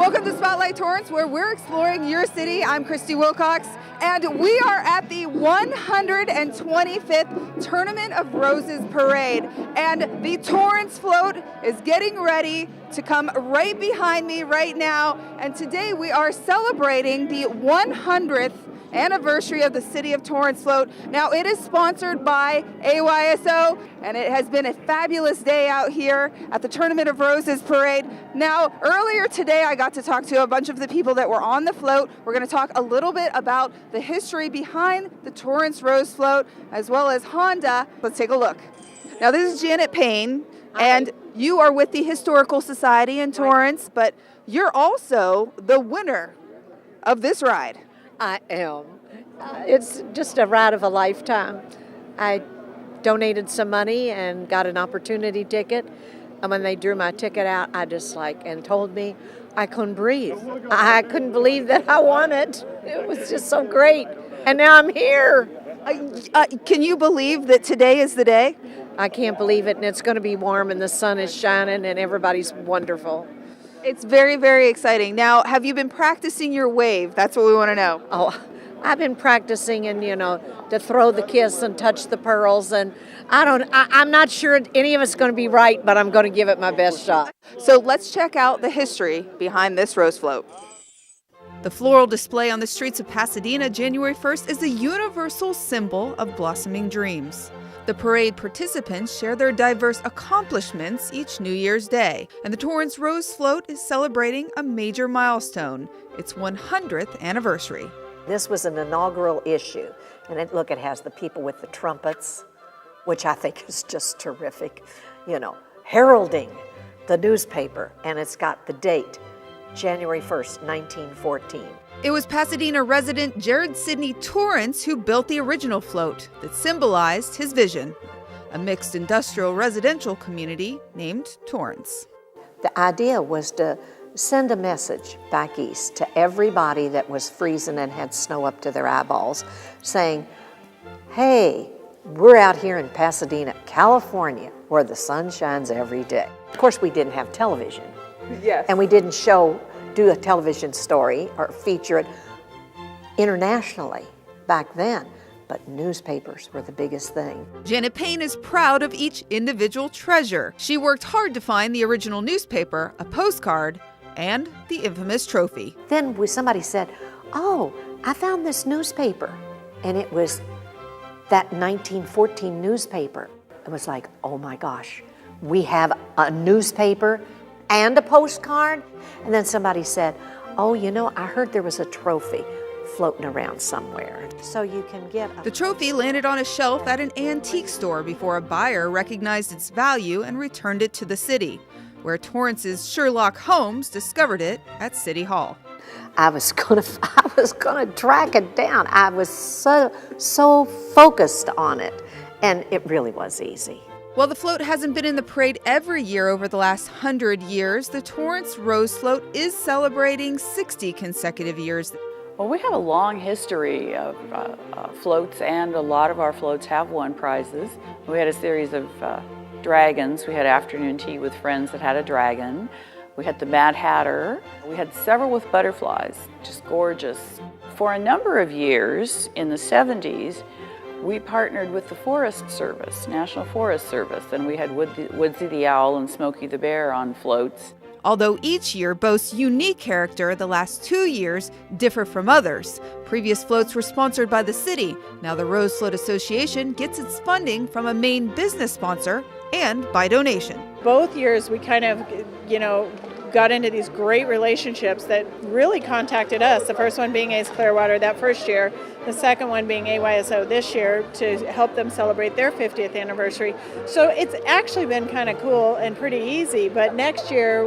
Welcome to Spotlight Torrance, where we're exploring your city. I'm Christy Wilcox, and we are at the 125th Tournament of Roses Parade. And the Torrance float is getting ready to come right behind me right now. And today we are celebrating the 100th anniversary of the City of Torrance float. Now, it is sponsored by AYSO, and it has been a fabulous day out here at the Tournament of Roses Parade. Now, earlier today, I got to talk to a bunch of the people that were on the float. We're going to talk a little bit about the history behind the Torrance Rose float, as well as Honda. Let's take a look. Now, this is Janet Payne, and you are with the Historical Society in Torrance, but you're also the winner of this ride. I am. It's just a ride of a lifetime. I donated some money and got an opportunity ticket. And when they drew my ticket out, I just and told me I couldn't breathe. I couldn't believe that I won it. It was just so great. And now I'm here. Can you believe that today is the day? I can't believe it. And it's going to be warm and the sun is shining and everybody's wonderful. It's very, very exciting. Now, have you been practicing your wave? That's what we want to know. Oh, I've been practicing and, to throw the kiss and touch the pearls. And I'm not sure any of it's going to be right, but I'm going to give it my best shot. So let's check out the history behind this rose float. The floral display on the streets of Pasadena January 1st is a universal symbol of blossoming dreams. The parade participants share their diverse accomplishments each New Year's Day, and the Torrance Rose Float is celebrating a major milestone, its 100th anniversary. This was an inaugural issue, and it has the people with the trumpets, which I think is just terrific, heralding the newspaper, and it's got the date, January 1st, 1914. It was Pasadena resident Jared Sidney Torrance who built the original float that symbolized his vision, a mixed industrial residential community named Torrance. The idea was to send a message back east to everybody that was freezing and had snow up to their eyeballs, saying, hey, we're out here in Pasadena, California, where the sun shines every day. Of course, we didn't have television. Yes. And we didn't do a television story or feature it internationally back then, but newspapers were the biggest thing. Janet Payne is proud of each individual treasure. She worked hard to find the original newspaper, a postcard, and the infamous trophy. Then somebody said, oh, I found this newspaper, and it was that 1914 newspaper. It was like, oh my gosh, we have a newspaper and a postcard? And then somebody said, oh, I heard there was a trophy floating around somewhere. So you can get The trophy landed on a shelf at an antique store before a buyer recognized its value and returned it to the city, where Torrance's Sherlock Holmes discovered it at City Hall. I was gonna track it down. I was so focused on it, and it really was easy. While the float hasn't been in the parade every year over the last 100 years, the Torrance Rose Float is celebrating 60 consecutive years. Well, we have a long history of floats, and a lot of our floats have won prizes. We had a series of dragons. We had afternoon tea with friends that had a dragon. We had the Mad Hatter. We had several with butterflies, just gorgeous. For a number of years in the 70s, we partnered with the Forest Service, National Forest Service, and we had Woodsy the Owl and Smokey the Bear on floats. Although each year boasts unique character, the last 2 years differ from others. Previous floats were sponsored by the city. Now the Rose Float Association gets its funding from a main business sponsor and by donation. Both years we kind of, got into these great relationships that really contacted us. The first one being Ace Clearwater that first year, the second one being AYSO this year to help them celebrate their 50th anniversary. So it's actually been kind of cool and pretty easy, but next year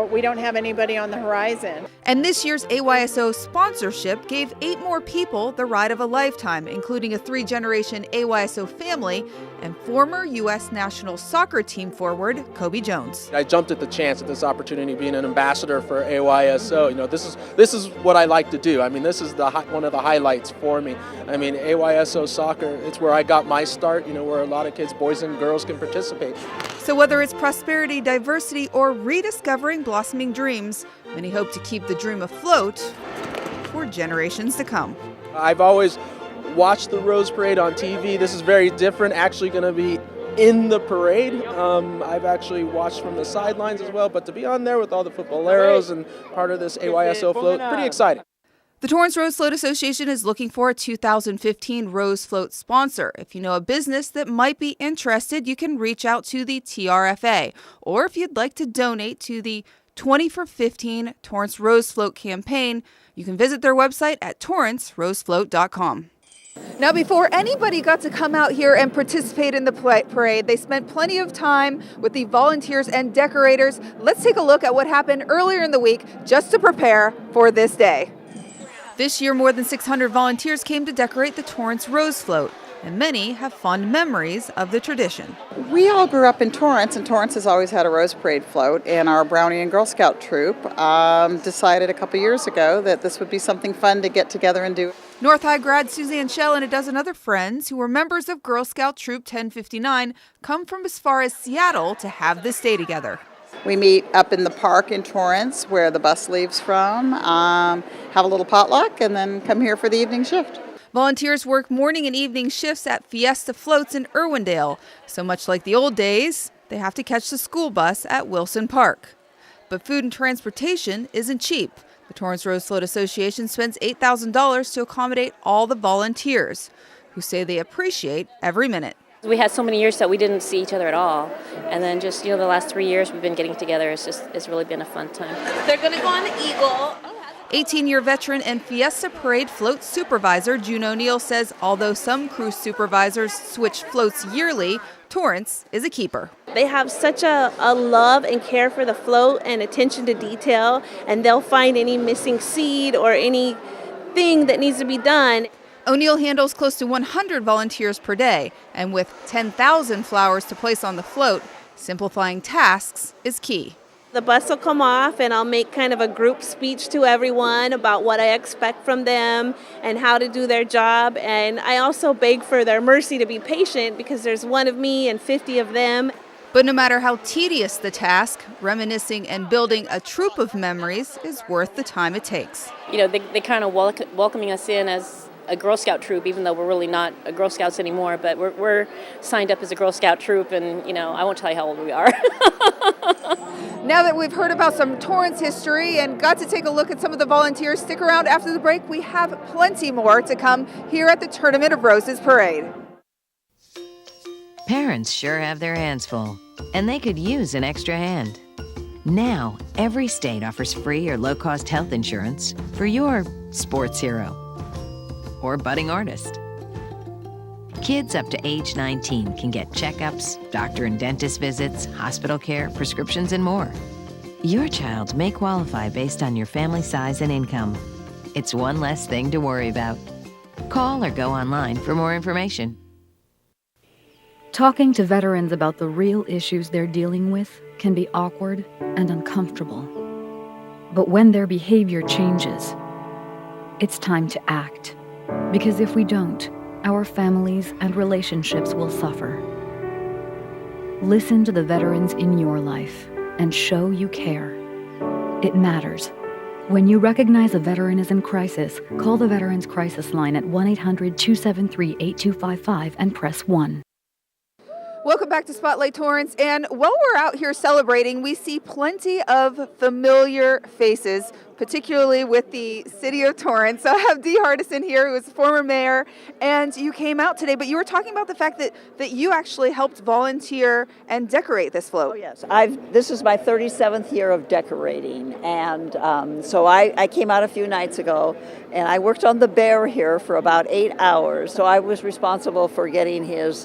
we don't have anybody on the horizon. And this year's AYSO sponsorship gave 8 more people the ride of a lifetime, including a 3-generation AYSO family and former U.S. national soccer team forward Kobe Jones. I jumped at the chance at this opportunity being an ambassador for AYSO. This is what I like to do. I mean, this is one of the highlights for me. I mean, AYSO soccer, it's where I got my start, where a lot of kids, boys and girls, can participate. So whether it's prosperity, diversity, or rediscovering blossoming dreams, many hope to keep the dream afloat for generations to come. I've always watched the Rose Parade on TV. This is very different, actually going to be in the parade. I've actually watched from the sidelines as well, but to be on there with all the footballeros and part of this AYSO float, pretty exciting. The Torrance Rose Float Association is looking for a 2015 Rose Float sponsor. If you know a business that might be interested, you can reach out to the TRFA. Or if you'd like to donate to the 20 for 15 Torrance Rose Float campaign, you can visit their website at torrancerosefloat.com. Now, before anybody got to come out here and participate in the parade, they spent plenty of time with the volunteers and decorators. Let's take a look at what happened earlier in the week just to prepare for this day. This year, more than 600 volunteers came to decorate the Torrance Rose Float, and many have fond memories of the tradition. We all grew up in Torrance, and Torrance has always had a Rose Parade float, and our Brownie and Girl Scout troop decided a couple years ago that this would be something fun to get together and do. North High grad Suzanne Schell and a dozen other friends who were members of Girl Scout Troop 1059 come from as far as Seattle to have this day together. We meet up in the park in Torrance where the bus leaves from, have a little potluck, and then come here for the evening shift. Volunteers work morning and evening shifts at Fiesta Floats in Irwindale. So much like the old days, they have to catch the school bus at Wilson Park. But food and transportation isn't cheap. The Torrance Rose Float Association spends $8,000 to accommodate all the volunteers, who say they appreciate every minute. We had so many years that we didn't see each other at all. And then just, the last 3 years we've been getting together. It's really been a fun time. They're going to go on the Eagle. 18-year veteran and Fiesta Parade float supervisor June O'Neill says although some cruise supervisors switch floats yearly, Torrance is a keeper. They have such a love and care for the float and attention to detail, and they'll find any missing seed or anything that needs to be done. O'Neill handles close to 100 volunteers per day, and with 10,000 flowers to place on the float, simplifying tasks is key. The bus will come off and I'll make kind of a group speech to everyone about what I expect from them and how to do their job. And I also beg for their mercy to be patient because there's one of me and 50 of them. But no matter how tedious the task, reminiscing and building a troop of memories is worth the time it takes. They kind of welcoming us in as a Girl Scout troop, even though we're really not a Girl Scouts anymore, but we're signed up as a Girl Scout troop, and I won't tell you how old we are. Now that we've heard about some Torrance history and got to take a look at some of the volunteers, stick around after the break. We have plenty more to come here at the Tournament of Roses Parade. Parents sure have their hands full, and they could use an extra hand. Now, every state offers free or low-cost health insurance for your sports hero or budding artist. Kids up to age 19 can get checkups, doctor and dentist visits, hospital care, prescriptions, and more. Your child may qualify based on your family size and income. It's one less thing to worry about. Call or go online for more information. Talking to veterans about the real issues they're dealing with can be awkward and uncomfortable. But when their behavior changes, it's time to act. Because if we don't, our families and relationships will suffer. Listen to the veterans in your life and show you care. It matters. When you recognize a veteran is in crisis, call the Veterans Crisis Line at 1-800-273-8255 and press 1. Welcome back to Spotlight Torrance, and while we're out here celebrating, we see plenty of familiar faces, particularly with the city of Torrance. So I have Dee Hardison here, who is the former mayor, and you came out today, but you were talking about the fact that you actually helped volunteer and decorate this float. Oh, yes. This is my 37th year of decorating, and so I came out a few nights ago, and I worked on the bear here for about 8 hours, so I was responsible for getting his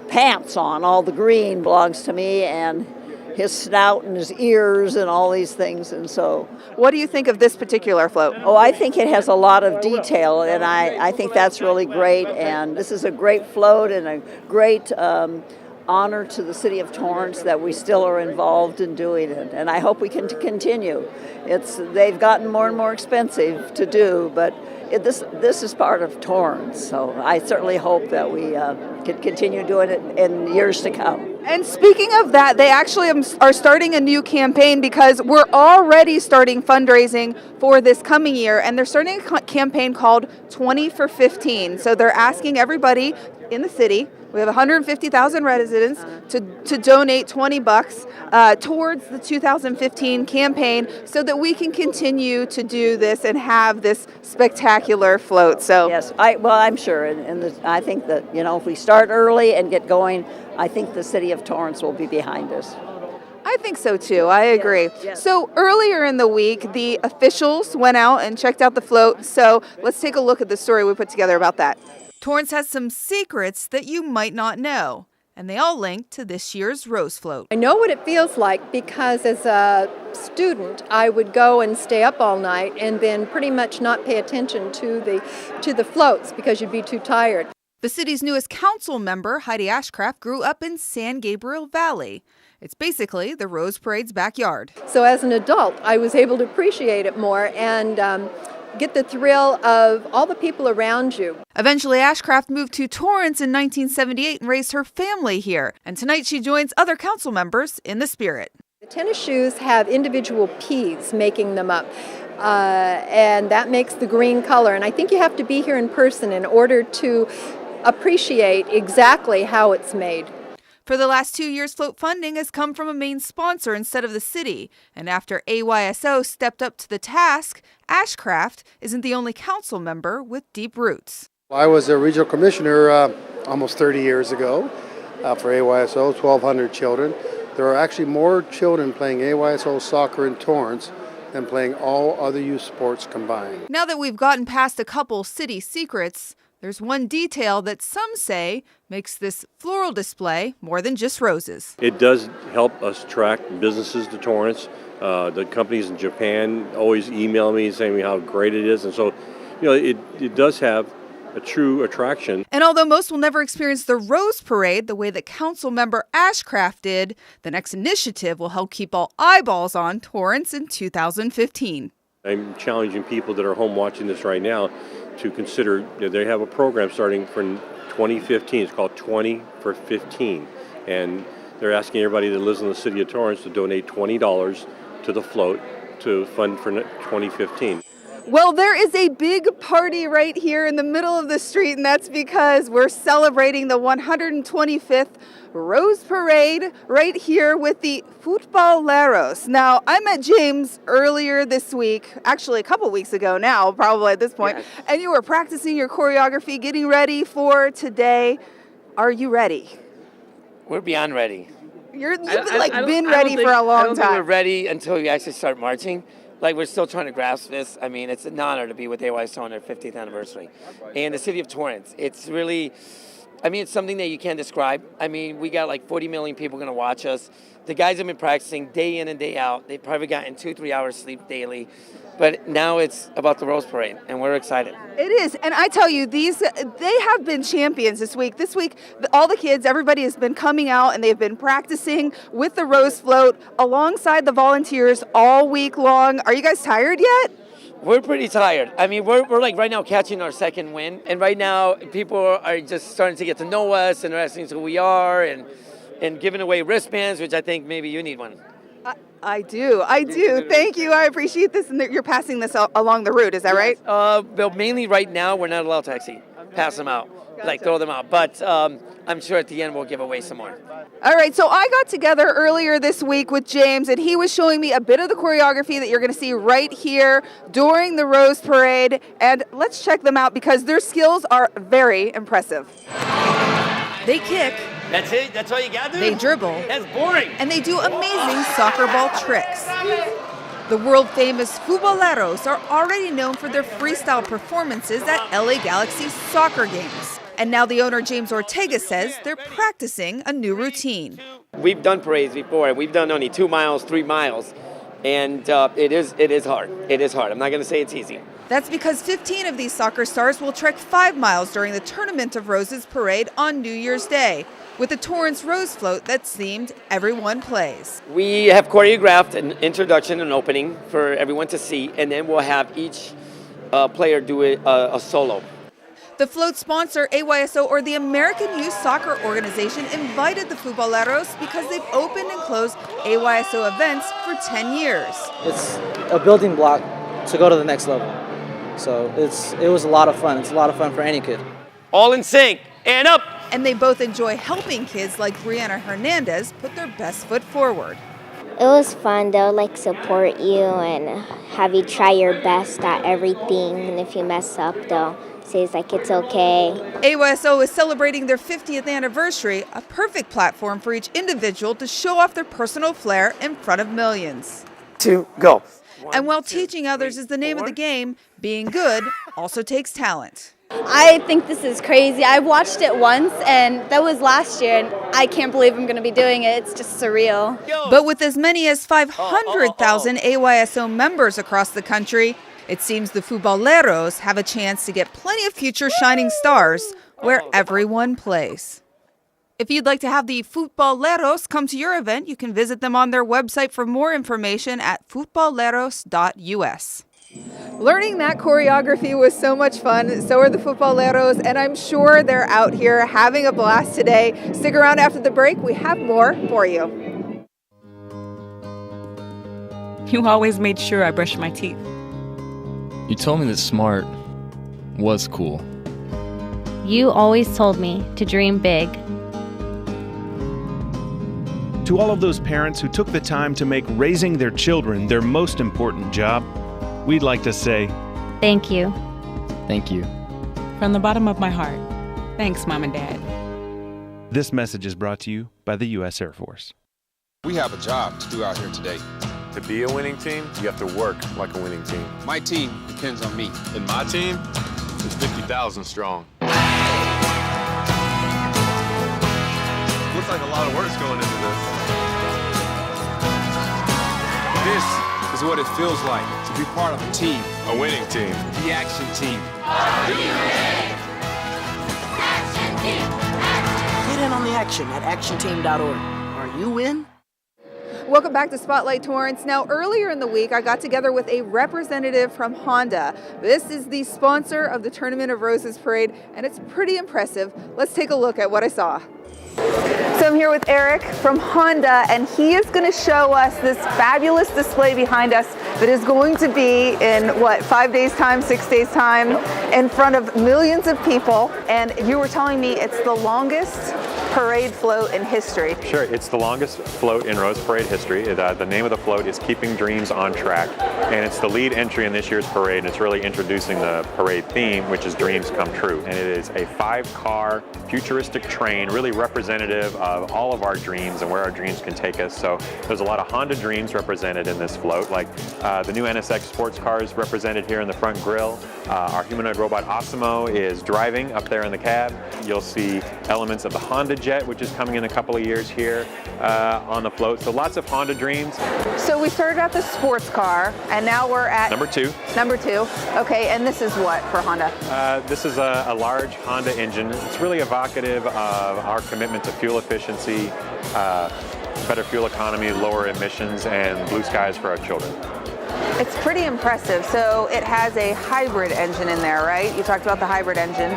pants on. All the green belongs to me, and his snout and his ears and all these things. And so, what do you think of this particular float? Oh, I think it has a lot of detail, and I think that's really great. And this is a great float and a great honor to the city of Torrance that we still are involved in doing it. And I hope we can continue. They've gotten more and more expensive to do, but this is part of Torrance, so I certainly hope that we can continue doing it in years to come. And speaking of that, they actually are starting a new campaign because we're already starting fundraising for this coming year, and they're starting a campaign called 20 for 15. So they're asking everybody in the city, we have 150,000 residents, to donate $20 towards the 2015 campaign so that we can continue to do this and have this spectacular float. So yes, I'm sure, and I think that if we start early and get going, I think the city of Torrance will be behind us. I think so too. I agree. Yes. So earlier in the week, the officials went out and checked out the float. So let's take a look at the story we put together about that. Torrance has some secrets that you might not know, and they all link to this year's Rose Float. I know what it feels like because as a student, I would go and stay up all night and then pretty much not pay attention to the floats because you'd be too tired. The city's newest council member, Heidi Ashcraft, grew up in San Gabriel Valley. It's basically the Rose Parade's backyard. So as an adult, I was able to appreciate it more and get the thrill of all the people around you. Eventually, Ashcraft moved to Torrance in 1978 and raised her family here. And tonight she joins other council members in the spirit. The tennis shoes have individual P's making them up. And that makes the green color. And I think you have to be here in person in order to appreciate exactly how it's made. For the last 2 years, float funding has come from a main sponsor instead of the city. And after AYSO stepped up to the task, Ashcraft isn't the only council member with deep roots. I was a regional commissioner almost 30 years ago for AYSO, 1,200 children. There are actually more children playing AYSO soccer in Torrance than playing all other youth sports combined. Now that we've gotten past a couple city secrets, there's one detail that some say makes this floral display more than just roses. It does help us attract businesses to Torrance. The companies in Japan always email me saying how great it is. And so, it does have a true attraction. And although most will never experience the Rose Parade the way that council member Ashcraft did, the next initiative will help keep all eyeballs on Torrance in 2015. I'm challenging people that are home watching this right now to consider, they have a program starting for 2015. It's called 20 for 15. And they're asking everybody that lives in the city of Torrance to donate $20 to the float to fund for 2015. Well, there is a big party right here in the middle of the street, and that's because we're celebrating the 125th Rose Parade right here with the Futboleros. Now, I met James earlier this week, actually a couple weeks ago now, probably at this point, yes. And you were practicing your choreography, getting ready for today. Are you ready? We're beyond ready. You've been ready for a long time. I don't think we're ready until we actually start marching. We're still trying to grasp this. I mean, it's an honor to be with AYSO on their 50th anniversary. And the city of Torrance, it's really, it's something that you can't describe. We got 40 million people going to watch us. The guys have been practicing day in and day out. They've probably gotten 2-3 hours sleep daily. But now it's about the Rose Parade, and we're excited. It is, and I tell you, they have been champions this week. This week, all the kids, everybody has been coming out, and they've been practicing with the Rose Float alongside the volunteers all week long. Are you guys tired yet? We're pretty tired. We're right now catching our second win, and right now people are just starting to get to know us, and they're asking us who we are, and giving away wristbands, which I think maybe you need one. I do. Thank you. I appreciate this. And you're passing this along the route, is that right? Well, mainly right now, we're not allowed to actually pass them out, throw them out. But I'm sure at the end we'll give away some more. All right. So I got together earlier this week with James, and he was showing me a bit of the choreography that you're going to see right here during the Rose Parade. And let's check them out because their skills are very impressive. They kick. That's it? That's all you got to do? They dribble. That's boring. And they do amazing soccer ball tricks. The world-famous Futboleros are already known for their freestyle performances at LA Galaxy soccer games. And now the owner, James Ortega, says they're practicing a new routine. We've done parades before, and we've done only 2 miles, 3 miles. And it is hard. It is hard. I'm not going to say it's easy. That's because 15 of these soccer stars will trek 5 miles during the Tournament of Roses parade on New Year's Day, with the Torrance Rose Float that's themed Everyone Plays. We have choreographed an introduction and opening for everyone to see, and then we'll have each player do a solo. The float sponsor, AYSO, or the American Youth Soccer Organization, invited the Futboleros because they've opened and closed AYSO events for 10 years. It's a building block to go to the next level. So it was a lot of fun. It's a lot of fun for any kid. All in sync and up. And they both enjoy helping kids like Brianna Hernandez put their best foot forward. It was fun. They'll like support you and have you try your best at everything. And if you mess up, they'll say it's like it's okay. AYSO is celebrating their 50th anniversary, a perfect platform for each individual to show off their personal flair in front of millions. 2, go. And while teaching others is the name of the game, being good also takes talent. I think this is crazy. I watched it once, and that was last year, and I can't believe I'm going to be doing it. It's just surreal. But with as many as 500,000 AYSO members across the country, it seems the Futboleros have a chance to get plenty of future shining stars where everyone plays. If you'd like to have the Futboleros come to your event, you can visit them on their website for more information at futboleros.us. Learning that choreography was so much fun. So are the Futboleros, and I'm sure they're out here having a blast today. Stick around after the break. We have more for you. You always made sure I brushed my teeth. You told me that smart was cool. You always told me to dream big. To all of those parents who took the time to make raising their children their most important job, we'd like to say, thank you. Thank you. From the bottom of my heart, thanks, Mom and Dad. This message is brought to you by the U.S. Air Force. We have a job to do out here today. To be a winning team, you have to work like a winning team. My team depends on me. And my team is 50,000 strong. Looks like a lot of work's going into this. This is what it feels like to be part of a team. A winning team. The action team. Action team. Get in on the action at actionteam.org. Are you in? Welcome back to Spotlight Torrance. Now, earlier in the week, I got together with a representative from Honda. This is the sponsor of the Tournament of Roses Parade, and it's pretty impressive. Let's take a look at what I saw. So I'm here with Eric from Honda, and he is going to show us this fabulous display behind us that is going to be in, 5 days time, 6 days time, in front of millions of people. And you were telling me it's the longest parade float in history. Sure, it's the longest float in Rose Parade history. The name of the float is Keeping Dreams on Track, and it's the lead entry in this year's parade, and it's really introducing the parade theme, which is Dreams Come True. And it is a 5-car futuristic train, really representative of all of our dreams and where our dreams can take us. So there's a lot of Honda dreams represented in this float, like the new NSX sports cars represented here in the front grille. Our humanoid robot Osimo is driving up there in the cab. You'll see elements of the Honda Jet, which is coming in a couple of years here on the float. So lots of Honda dreams. So we started at the sports car, and now we're at Number 2. Number 2. Okay, and this is what for Honda? This is a large Honda engine. It's really evocative of our commitment to fuel efficiency, better fuel economy, lower emissions, and blue skies for our children. It's pretty impressive. So it has a hybrid engine in there, right? You talked about the hybrid engine.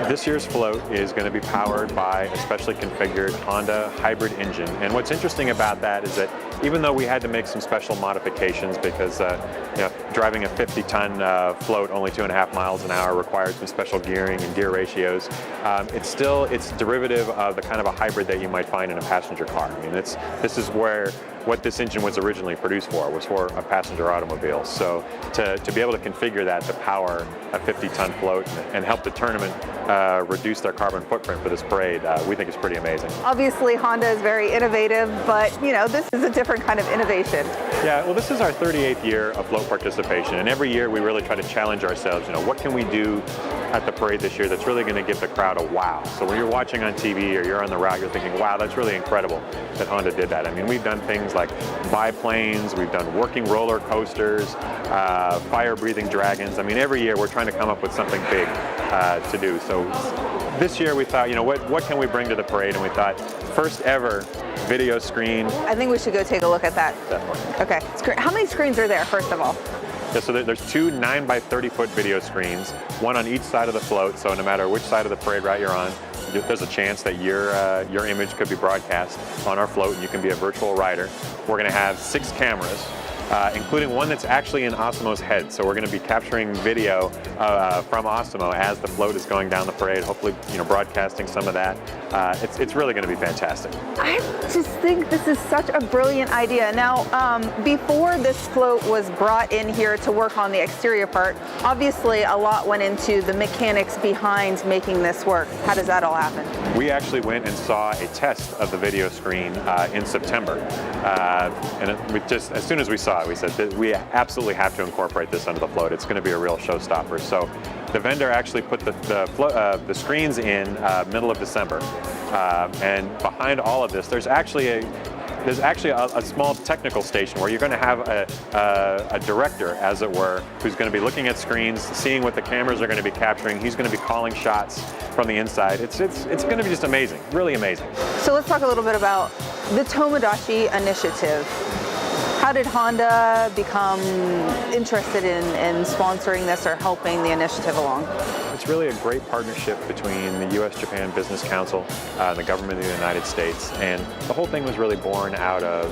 This year's float is going to be powered by a specially configured Honda hybrid engine. And what's interesting about that is that even though we had to make some special modifications because driving a 50-ton float only 2.5 miles an hour required some special gearing and gear ratios, it's derivative of the kind of a hybrid that you might find in a passenger car. I mean, this is what this engine was originally produced for, was for a passenger automobile. So to be able to configure that to power a 50-ton float and help the tournament reduce their carbon footprint for this parade, we think is pretty amazing. Obviously, Honda is very innovative, but this is a different kind of innovation. Yeah, well, this is our 38th year of float participation, and every year we really try to challenge ourselves. What can we do at the parade this year that's really going to give the crowd a wow? So when you're watching on TV or you're on the route, you're thinking, wow, that's really incredible that Honda did that. I mean, we've done things like biplanes, we've done working roller coasters, fire-breathing dragons. I mean, every year we're trying to come up with something big to do. So this year we thought, what can we bring to the parade? And we thought, first ever video screen. I think we should go take a look at that. Definitely. Okay. How many screens are there, first of all? Yeah, so there's two 9 by 30 foot video screens, one on each side of the float, so no matter which side of the parade route you're on, there's a chance that your image could be broadcast on our float and you can be a virtual rider. We're going to have 6 cameras, including one that's actually in Osimo's head. So we're going to be capturing video from Osimo as the float is going down the parade, hopefully broadcasting some of that. It's really going to be fantastic. I just think this is such a brilliant idea. Now, before this float was brought in here to work on the exterior part, obviously a lot went into the mechanics behind making this work. How does that all happen? We actually went and saw a test of the video screen in September. As soon as we saw it, we said that we absolutely have to incorporate this onto the float. It's going to be a real showstopper. So the vendor actually put the screens in middle of December. And behind all of this, there's actually a small technical station where you're going to have a director, as it were, who's going to be looking at screens, seeing what the cameras are going to be capturing. He's going to be calling shots from the inside. It's going to be just amazing, really amazing. So let's talk a little bit about the Tomodachi initiative. How did Honda become interested in sponsoring this or helping the initiative along? It's really a great partnership between the U.S.-Japan Business Council and the government of the United States, and the whole thing was really born out of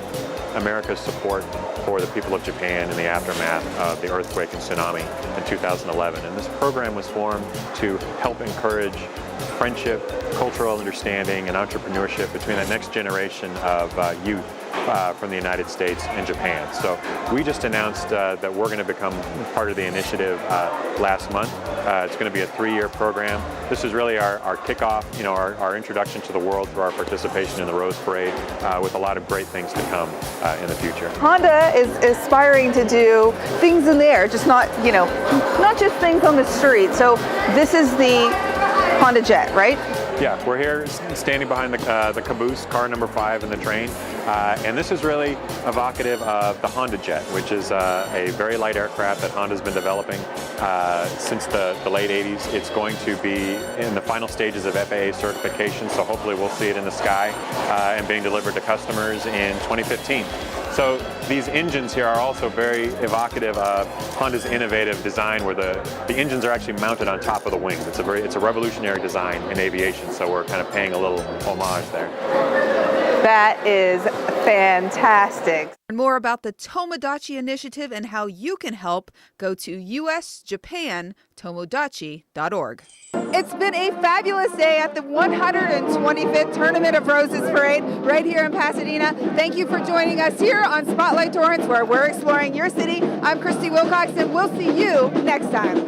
America's support for the people of Japan in the aftermath of the earthquake and tsunami in 2011. And this program was formed to help encourage friendship, cultural understanding, and entrepreneurship between that next generation of youth from the United States and Japan. So we just announced that we're going to become part of the initiative last month. It's going to be a 3-year program. This is really our kickoff, our introduction to the world through our participation in the Rose Parade, with a lot of great things to come in the future. Honda is aspiring to do things in the air, just not just things on the street. So this is the Honda Jet, right? Yeah, we're here standing behind the caboose, car number 5 in the train, and this is really evocative of the Honda Jet, which is a very light aircraft that Honda's been developing since the late 80s. It's going to be in the final stages of FAA certification, so hopefully we'll see it in the sky and being delivered to customers in 2015. So these engines here are also very evocative of Honda's innovative design, where the engines are actually mounted on top of the wings. It's a revolutionary design in aviation, so we're kind of paying a little homage there. That is fantastic. For more about the Tomodachi initiative and how you can help, go to usjapantomodachi.org. It's been a fabulous day at the 125th Tournament of Roses Parade right here in Pasadena. Thank you for joining us here on Spotlight Torrance, where we're exploring your city. I'm Christy Wilcox, and we'll see you next time.